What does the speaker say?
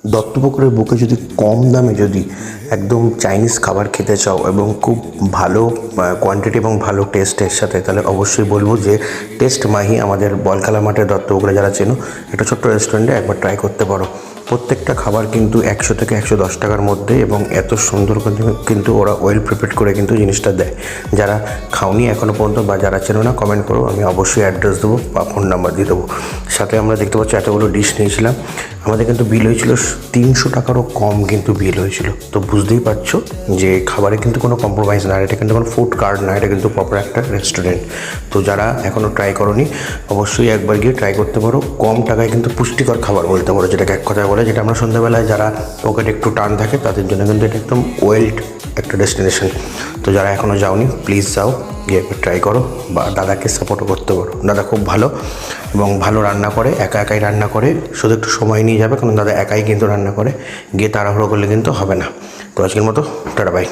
দত্তপুকুরের বুকে যদি কম দামে যদি একদম চাইনিজ খাবার খেতে চাও এবং খুব ভালো কোয়ান্টিটি এবং ভালো টেস্টের সাথে, তাহলে অবশ্যই বলবো যে টেস্ট মাহি আমাদের বলকালা মাঠের দত্তপুকুরে যারা চেনো, একটা ছোট্ট রেস্টুরেন্টে একবার ট্রাই করতে পারো। প্রত্যেকটা খাবার কিন্তু 100 থেকে 110 টাকার মধ্যে, এবং এত সুন্দর কিন্তু ওরা ওয়েল প্রিপেয়ার করে কিন্তু জিনিসটা দেয়। যারা খাওনি এখনও পর্যন্ত বা যারা চেনো না, কমেন্ট করো, আমি অবশ্যই অ্যাড্রেস দেবো বা ফোন নাম্বার দিয়ে দেবো। সাথে আমরা দেখতে পাচ্ছি এতগুলো ডিশ নিয়েছিলাম, আমাদের কিন্তু বিল হয়েছিল 300 টাকারও কম কিন্তু বিল হয়েছিল। তো বুঝতেই পারছো যে খাবারে কিন্তু কোনো কম্প্রোমাইজ না, এটা কিন্তু কোনো ফুড কার্ট না, এটা কিন্তু প্রপার একটা রেস্টুরেন্ট। তো যারা এখনও ট্রাই করোনি, অবশ্যই একবার গিয়ে ট্রাই করতে পারো। কম টাকায় কিন্তু পুষ্টিকর খাবার বলতে পারো, যেটাকে এক কথায় বলে, যেটা আমরা সন্ধ্যাবেলায় যারা পকেটে একটু টান থাকে তাদের জন্য কিন্তু এটা একদম ওয়েলড একটা ডেস্টিনেশন। তো যারা এখনও যাওনি, প্লিজ যাও, গিয়ে একবার ট্রাই করো, বা দাদাকে সাপোর্টও করতে পারো। দাদা খুব ভালো এবং ভালো রান্না করে, একাই রান্না করে, শুধু একটু সময় নিয়ে যাবে, কারণ দাদা একাই কিন্তু রান্না করে, গিয়ে তাড়াহুড়ো করলে কিন্তু হবে না। তো আজকের মতো টাটা, বাই।